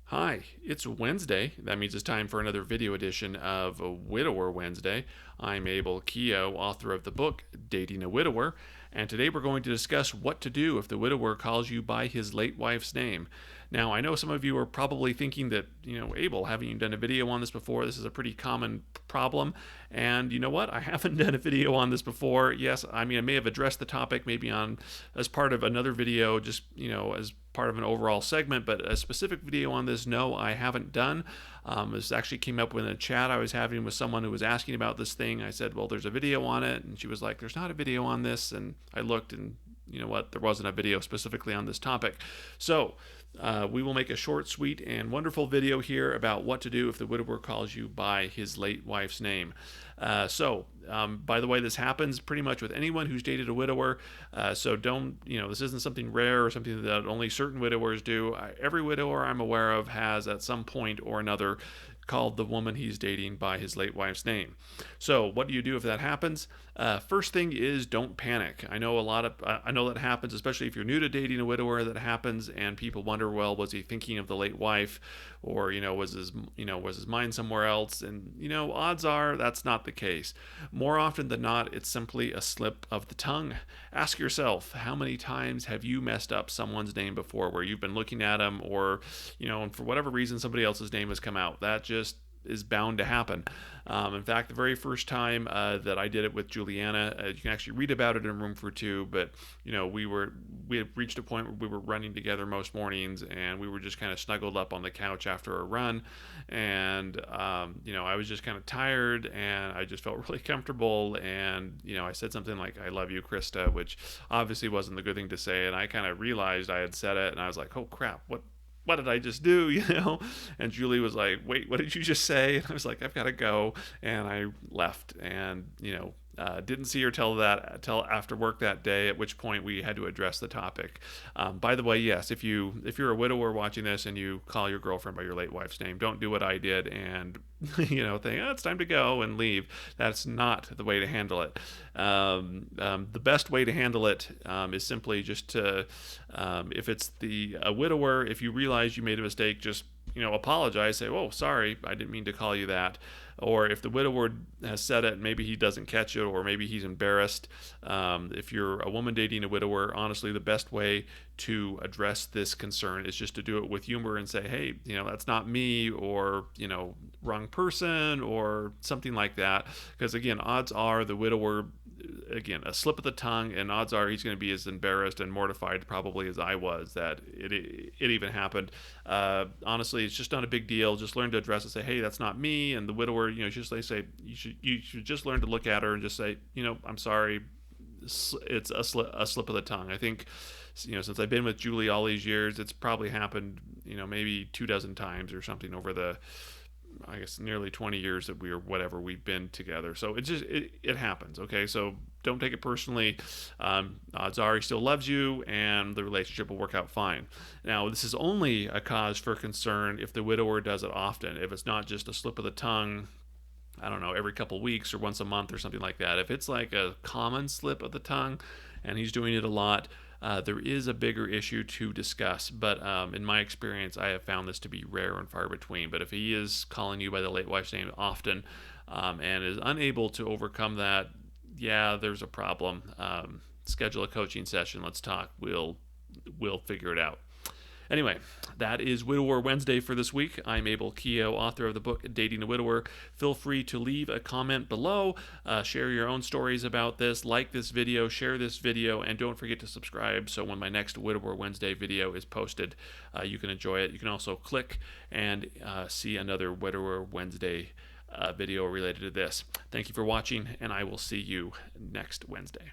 Hi, it's Wednesday. That means it's time for another video edition of Widower Wednesday. I'm Abel Keogh, author of the book Dating a Widower, and today we're going to discuss what to do if the widower calls you by his late wife's name. Now, I know some of you are probably thinking that, Abel, haven't you done a video on this before? This is a pretty common problem. And you know what? I haven't done a video on this before. Yes, I may have addressed the topic maybe on as part of another video, just, as part of an overall segment, but a specific video on this, no, I haven't done. This actually came up in a chat I was having with someone who was asking about this thing. I said, well, there's a video on it, and she was like, there's not a video on this, and I looked, and you know what, there wasn't a video specifically on this topic. So we will make a short, sweet, and wonderful video here about what to do if the widower calls you by his late wife's name. By the way, this happens pretty much with anyone who's dated a widower. So don't, this isn't something rare or something that only certain widowers do. Every widower I'm aware of has at some point or another called the woman he's dating by his late wife's name. So what do you do if that happens? First thing is, don't panic. I know that happens, especially if you're new to dating a widower. That happens, and people wonder, well, was he thinking of the late wife, or was his mind somewhere else? And odds are that's not the case. More often than not, it's simply a slip of the tongue. Ask yourself, how many times have you messed up someone's name before, where you've been looking at them, or and for whatever reason somebody else's name has come out? That just is bound to happen. In fact, the very first time that I did it with Juliana, you can actually read about it in Room for Two, but we had reached a point where we were running together most mornings, and we were just kind of snuggled up on the couch after a run, and I was just kind of tired, and I just felt really comfortable, and I said something like, "I love you, Krista," which obviously wasn't the good thing to say, and I kind of realized I had said it, and I was like, "Oh crap, what did I just do?" And Julie was like, "Wait, what did you just say?" And I was like, "I've got to go," and I left, and didn't see her till after work that day, at which point we had to address the topic. By the way, yes, if you're a widower watching this and you call your girlfriend by your late wife's name, don't do what I did and think, "Oh, it's time to go," and leave. That's not the way to handle it. The best way to handle it is simply just to, if it's a widower, if you realize you made a mistake, just apologize, say, "Oh, sorry, I didn't mean to call you that." Or if the widower has said it, maybe he doesn't catch it, or maybe he's embarrassed. If you're a woman dating a widower, honestly, the best way to address this concern is just to do it with humor and say, "Hey, that's not me," or wrong person, or something like that. Because again, odds are the widower, again, a slip of the tongue, and odds are he's going to be as embarrassed and mortified probably as I was that it even happened. Honestly, it's just not a big deal. Just learn to address it. Say, "Hey, that's not me." And the widower, just they say, you should just learn to look at her and just say, "I'm sorry. It's a slip of the tongue." I think, since I've been with Julie all these years, it's probably happened, maybe 24 times or something over the, I guess, nearly 20 years that we've been together. So it happens. Okay, so don't take it personally. Odds are he still loves you, and the relationship will work out fine. Now, this is only a cause for concern if the widower does it often. If it's not just a slip of the tongue, I don't know, every couple weeks or once a month or something like that. If it's like a common slip of the tongue and he's doing it a lot, there is a bigger issue to discuss. But in my experience, I have found this to be rare and far between. But if he is calling you by the late wife's name often, and is unable to overcome that, yeah, there's a problem. Schedule a coaching session. Let's talk. We'll figure it out. Anyway, that is Widower Wednesday for this week. I'm Abel Keogh, author of the book Dating a Widower. Feel free to leave a comment below, share your own stories about this, like this video, share this video, and don't forget to subscribe so when my next Widower Wednesday video is posted, you can enjoy it. You can also click and see another Widower Wednesday video related to this. Thank you for watching, and I will see you next Wednesday.